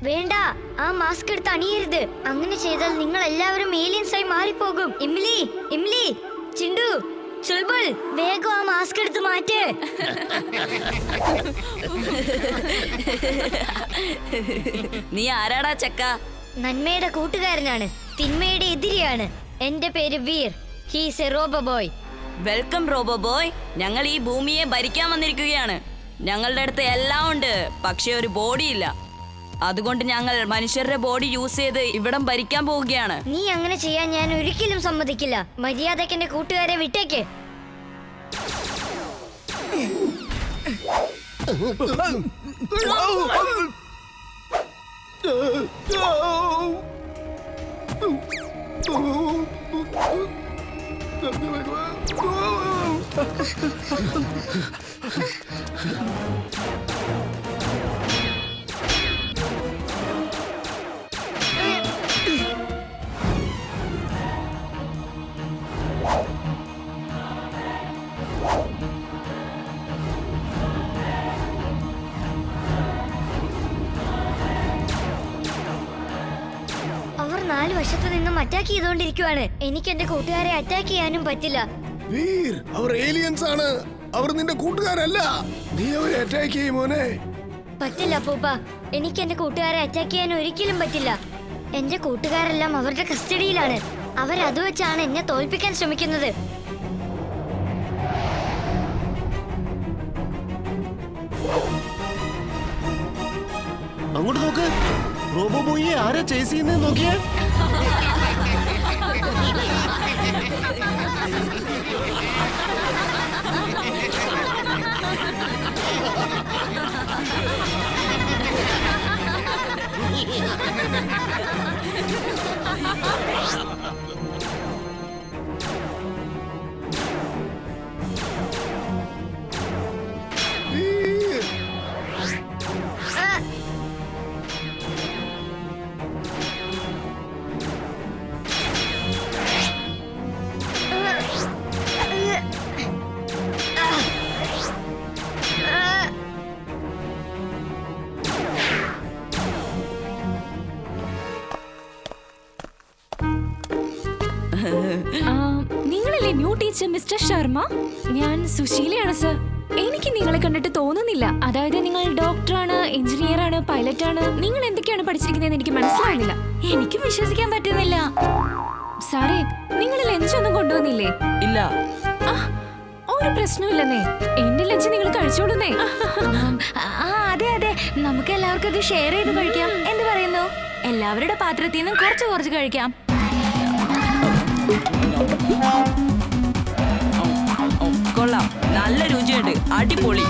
വേണ്ട, ആ മാസ്ക് എടുത്ത് അണിയരുത്. അങ്ങനെ ചെയ്താൽ നിങ്ങൾ എല്ലാവരും ഏലിയൻസ് ആയി മാറിപ്പോകും. ഇംലി, ഇംലി, ചിണ്ടു, ചുൾബുൾ, വേഗം ആ മാസ്ക് എടുത്ത് മാറ്റ്. നീ ആരാടാ ചക്ക? നന്മയുടെ കൂട്ടുകാരനാണ്, തിന്മയുടെ എതിരെയാണ്. എന്റെ പേര് Veer. He's A robo boy. Welcome robo boy. ഞങ്ങൾ ഈ ഭൂമിയെ ഭരിക്കാൻ വന്നിരിക്കുകയാണ്. ഞങ്ങളുടെ അടുത്ത് എല്ലാം ഉണ്ട്, പക്ഷെ ഒരു ബോഡി ഇല്ല. അതുകൊണ്ട് ഞങ്ങൾ മനുഷ്യരുടെ ബോഡി യൂസ് ചെയ്ത് ഇവിടം ഭരിക്കാൻ പോവുകയാണ്. നീ അങ്ങനെ ചെയ്യാൻ ഞാൻ ഒരിക്കലും സമ്മതിക്കില്ല. മര്യാദയ്ക്ക് എന്റെ കൂട്ടുകാരെ വിട്ടേക്ക്. അവർ 4 വശത്തു നിന്നും അറ്റാക്ക് ചെയ്തുകൊണ്ടിരിക്കുവാണ്. എനിക്ക് എന്റെ കൂട്ടുകാരെ അറ്റാക്ക് ചെയ്യാനും പറ്റില്ല. വീർ, അവർ ഏലിയൻസ് ആണ്. അവർ നിന്റെ കൂട്ടുകാരല്ല. നീ അവരെ അറ്റാക്ക് ചെയ്യും മോനെ. പറ്റില്ല പൂപ്പ, എനിക്ക് എന്റെ കൂട്ടുകാരെ അറ്റാക്ക് ചെയ്യാൻ ഒരിക്കലും പറ്റില്ല. എന്റെ കൂട്ടുകാരെല്ലാം അവരുടെ കസ്റ്റഡിയിലാണ്. അവരത് വെച്ചാണ് എന്നെ തോൽപ്പിക്കാൻ ശ്രമിക്കുന്നത്. അങ്ങോട്ട് നോക്ക്, റോബോ ബോയിയെ ആരാ ചേസ് ചെയ്യുന്നേ നോക്കിയേ. നിങ്ങളല്ലേ ന്യൂ ടീച്ചർ മിസ്റ്റർ ശർമ്മ? ഞാൻ സുശീലയാണ് സർ. എനിക്ക് നിങ്ങളെ കണ്ടിട്ട് തോന്നുന്നില്ല. അതായത് നിങ്ങൾ ഡോക്ടറാണ്, എഞ്ചിനീയർ ആണ്, പൈലറ്റ് ആണ്. നിങ്ങൾ എന്തൊക്കെയാണ് പഠിച്ചിരിക്കുന്നതെന്ന് എനിക്ക് മനസ്സിലാവുന്നില്ല. എനിക്ക് വിശ്വസിക്കാൻ പറ്റുന്നില്ല. സാറേ, നിങ്ങൾ ലഞ്ചൊന്നും കൊണ്ടുവന്നില്ലേ? ഇല്ല. ഒരു പ്രശ്നമില്ലെന്നേ. എന്റെ ലഞ്ച് നിങ്ങൾ കഴിച്ചോളുന്നേ. അതെ അതെ, നമുക്ക് എല്ലാവർക്കും ഇത് ഷെയർ ചെയ്ത് കഴിക്കാം. എന്ത് പറയുന്നു? എല്ലാവരുടെ പാത്രത്തിൽ നിന്നും കുറച്ച് കുറച്ച് കഴിക്കാം. കൊള്ളാം, നല്ല രുചിയുണ്ട്, അടിപൊളി.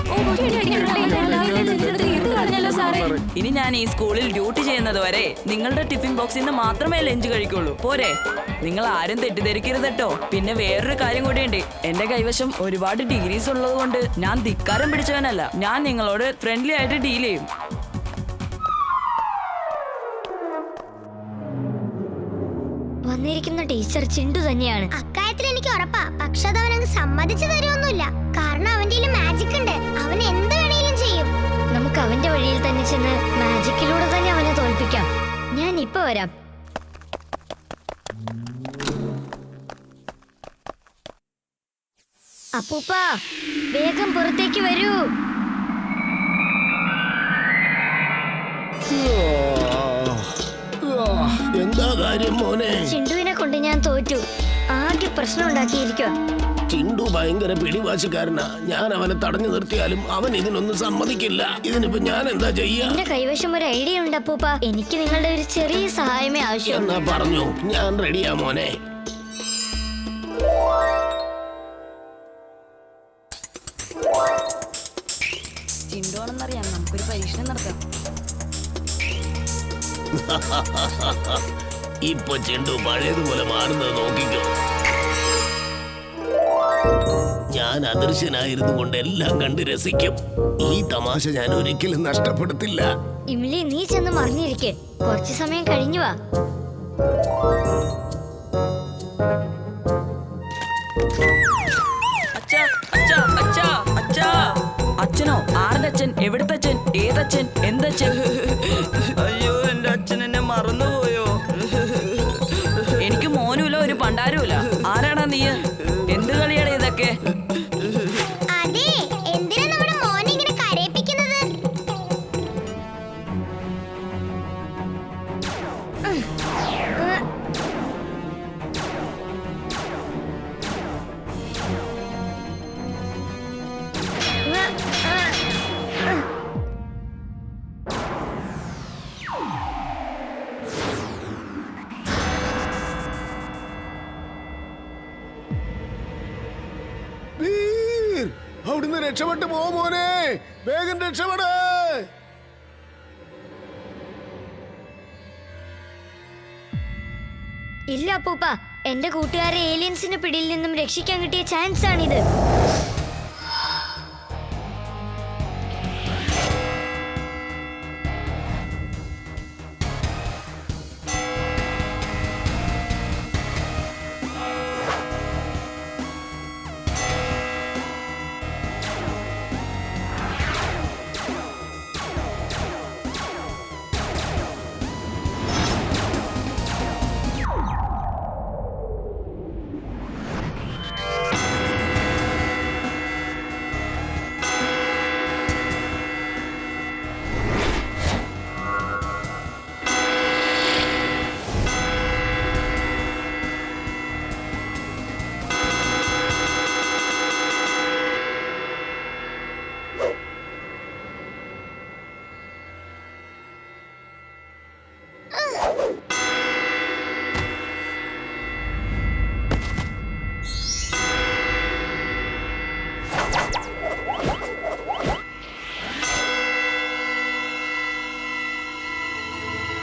ഇനി ഞാൻ ഈ സ്കൂളിൽ ഡ്യൂട്ടി ചെയ്യുന്നത് വരെ നിങ്ങളുടെ ടിഫിൻ ബോക്സിൽ നിന്ന് മാത്രമേ ലഞ്ച് കഴിക്കുള്ളൂ. പോരെ? നിങ്ങൾ ആരും തെറ്റിദ്ധരിക്കരുത് കേട്ടോ. പിന്നെ വേറൊരു കാര്യം കൂടിയുണ്ട്. എന്റെ കൈവശം ഒരുപാട് ഡിഗ്രീസ് ഉള്ളത് കൊണ്ട് ഞാൻ ധിക്കാരം പിടിച്ചവനല്ല. ഞാൻ നിങ്ങളോട് ഫ്രണ്ട്ലി ആയിട്ട് ഡീൽ ചെയ്യും. വന്നിരിക്കുന്ന ടീച്ചർ ചിണ്ടു തന്നെയാണ്. അക്കാര്യത്തിൽ എനിക്ക് ഉറപ്പാ. പക്ഷെ അത് അവനങ്ങ് സമ്മതിച്ചു തരുമൊന്നുമില്ല. കാരണം അവന്റെ മാജിക് ഉണ്ട്. അവൻ എന്ത് വേണേലും ചെയ്യും. നമുക്ക് അവന്റെ വഴിയിൽ തന്നെ ചെന്ന് മാജിക്കിലൂടെ തന്നെ അവനെ തോൽപ്പിക്കാം. ഞാൻ ഇപ്പൊ വരാം. അപ്പൂപ്പ, വേഗം പുറത്തേക്ക് വരൂ. എന്താ കാര്യം മോനെ? ചിണ്ടുവിനെ കൊണ്ട് ഞാൻ തോറ്റു. ആകെ പ്രശ്നം ഉണ്ടാക്കിയിരിക്കുക. ചിണ്ടു ഭയങ്കര പിടിവാശിക്കാരനാ. ഞാൻ അവനെ തടഞ്ഞു നിർത്തിയാലും അവൻ ഇതിനൊന്നും സമ്മതിക്കില്ല. ഇതിനിപ്പോ ഞാൻ എന്താ ചെയ്യാ? എന്റെ കൈവശം ഒരു ഐഡിയ ഉണ്ട് അപ്പൂപ്പ. എനിക്ക് നിങ്ങളുടെ ഒരു ചെറിയ സഹായമേ ആവശ്യം. എന്നാ പറഞ്ഞു, ഞാൻ റെഡിയാ മോനെ. ചിണ്ടുവാണെന്നറിയാം, നമുക്കൊരു പരീക്ഷണം നടത്താം. ഇപ്പൊ ചിണ്ടു പഴയതുപോലെ മാറുന്നത് നോക്കിക്കോ. ഞാൻ അദൃശ്യനായിരുന്നു കൊണ്ട് എല്ലാം കണ്ട് രസിക്കും. ഈ തമാശ ഞാൻ ഒരിക്കലും നഷ്ടപ്പെടുത്തില്ല. ഇംലി, നീ ചെന്ന് മറിഞ്ഞിരിക്കെ. കുറച്ചു സമയം കഴിഞ്ഞു വാ. അച്ഛനോ? ആരുടെ അച്ഛൻ? എവിടുത്തെ അച്ഛൻ? ഏതച്ഛൻ? എന്തച്ഛൻ? അയ്യോ, അവിടുന്ന് രക്ഷപ്പെട്ടു പോ മോനെ, വേഗം രക്ഷപ്പെട്. ഇല്ല അപ്പൂപ്പ, എന്റെ കൂട്ടുകാരെ ഏലിയൻസിന്റെ പിടിയിൽ നിന്നും രക്ഷിക്കാൻ കിട്ടിയ ചാൻസ് ആണിത്.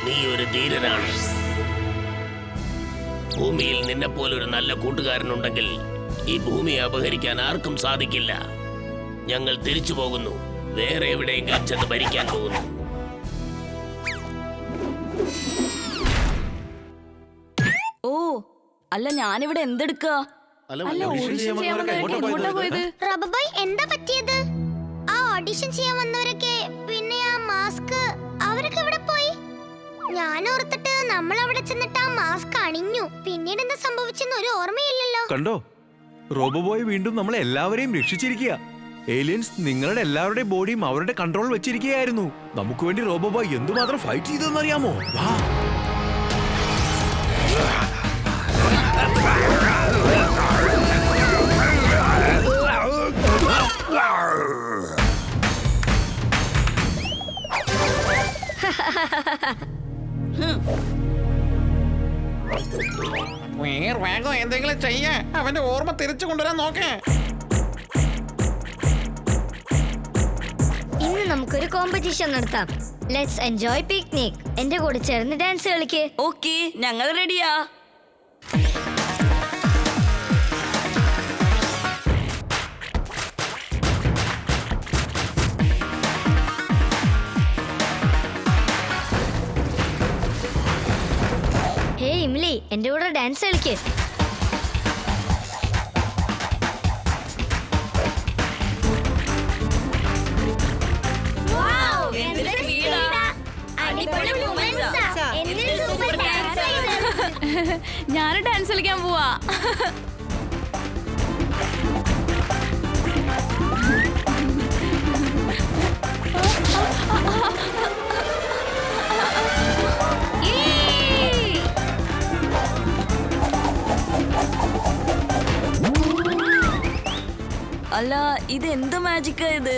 നീ ഒരു ധീരനാണ്. ഭൂമിയിൽ നിന്നെ പോലൊരു നല്ല കൂട്ടുകാരനുണ്ടെങ്കിൽ ഈ ഭൂമിയെ അപഹരിക്കാൻ ആർക്കും സാധിക്കില്ല. ഞങ്ങൾ തിരിച്ചു പോകുന്നു, വേറെ എവിടെയെങ്കിലും ചെന്ന് ഭരിക്കാൻ പോകുന്നു. ഓ അല്ല, ഞാനിവിടെ എന്തെടുക്കുക? റോബോബോയ്, എന്താ പറ്റിയത്? ആ ഓഡിഷൻ ചെയ്യാൻ വന്നവരൊക്കെ, പിന്നെ ആ മാസ്ക്, അവരൊക്കെ എവിടെ പോയി? ഞാൻ ഓർത്തിട്ട് നമ്മൾ അവിടെ ചെന്നിട്ട് ആ മാസ്ക് അണിഞ്ഞു, പിന്നീട് എന്താ സംഭവിച്ചെന്ന് ഒരു ഓർമ്മയില്ലല്ലോ. കണ്ടോ, റോബോബോയ് വീണ്ടും നമ്മളെ എല്ലാവരെയും രക്ഷിച്ചിരിക്കുക. ഏലിയൻസ് നിങ്ങളുടെ എല്ലാവരുടെയും ബോഡിയും അവരുടെ കൺട്രോൾ വെച്ചിരിക്കുകയായിരുന്നു. നമുക്ക് വേണ്ടി റോബോബോയ് എന്തുമാത്രം ഫൈറ്റ് ചെയ്തെന്നറിയാമോ? വാ. വേഗം എന്തെങ്കിലും ചെയ്യാ, അവന്റെ ഓർമ്മ തിരിച്ചു കൊണ്ടുവരാൻ നോക്കേ. ഇന്ന് നമുക്കൊരു കോമ്പറ്റീഷൻ നടത്താം. Let's enjoy picnic. എന്റെ കൂടെ ചേർന്ന് ഡാൻസ് കളിക്ക്. ഓക്കെ, ഞങ്ങൾ റെഡിയാ. ഹേ ഇംലി, എന്റെ കൂടെ ഡാൻസ് കളിക്ക്. ഞാൻ ഡാൻസ് കളിക്കാൻ പോവാ. അല്ല, ഇത് എന്ത് മാജിക്കാ ഇത്?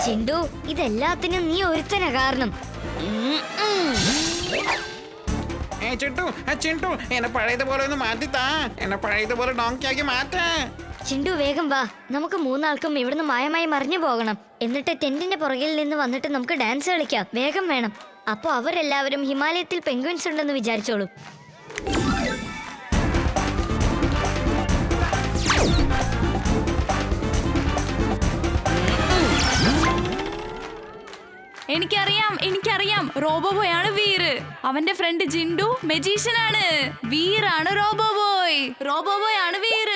ചിണ്ടു, ഇതെല്ലാത്തിനും നീ ഒരുത്തന കാരണം. ചിണ്ടു, എന്നെ പഴയതുപോലെ ഒന്ന് മാറ്റിത്താ. എന്നെ പഴയതുപോലെ ഡോങ്കിയാക്കി മാറ്റാ. ചിണ്ടു വേഗം വാ, നമുക്ക് മൂന്നാൾക്കും ഇവിടുന്ന് മായമായി മറിഞ്ഞു പോകണം. എന്നിട്ട് ടെന്റിന്റെ പുറകിൽ നിന്ന് വന്നിട്ട് നമുക്ക് ഡാൻസ് കളിക്കാം. വേഗം വേണം. അപ്പൊ അവരെല്ലാവരും ഹിമാലയത്തിൽ പെൻഗ്വിൻസ് ഉണ്ടെന്ന് വിചാരിച്ചോളൂ. എനിക്കറിയാം, റോബോബോയാണ് വീർ. അവന്റെ ഫ്രണ്ട് ജിൻഡു മെജീഷ്യനാണ്. വീറാണ് റോബോബോയ് ആണ് വീർ.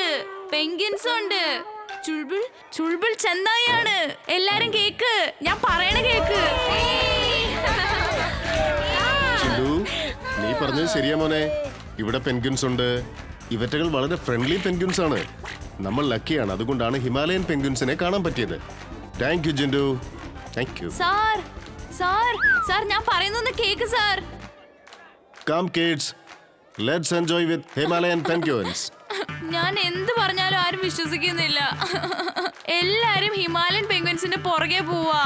പെൻഗ്വിൻസ് ഉണ്ട്. ചുൾബുൾ ചെന്നായാണ്. എല്ലാരും കേക്ക്, ഞാൻ പറയണ കേക്ക്. നീ പറഞ്ഞത് ശരിയാ മോനെ. ഇവിടെ പെൻഗ്വിൻസ് ഉണ്ട്. ഇവറ്റകൾ വളരെ ഫ്രണ്ട്ലി പെൻഗ്വിൻസ് ആണ്. നമ്മൾ ലക്കിയാണ്, അതുകൊണ്ടാണ് ഹിമാലയൻ പെൻഗ്വിൻസിനെ കാണാൻ പറ്റിയത്. താങ്ക് യു ജിൻഡു, താങ്ക് യു. സാർ ഞാൻ പറയുന്നൊന്ന് cake sir. Come kids, let's enjoy with Himalayan penguins. ഞാൻ എന്ത് പറഞ്ഞാലും ആരും വിശ്വസിക്കുന്നില്ല. എല്ലാരും ഹിമാലയൻ പെൻഗ്വിൻസിന്റെ പുറകെ പോവാ.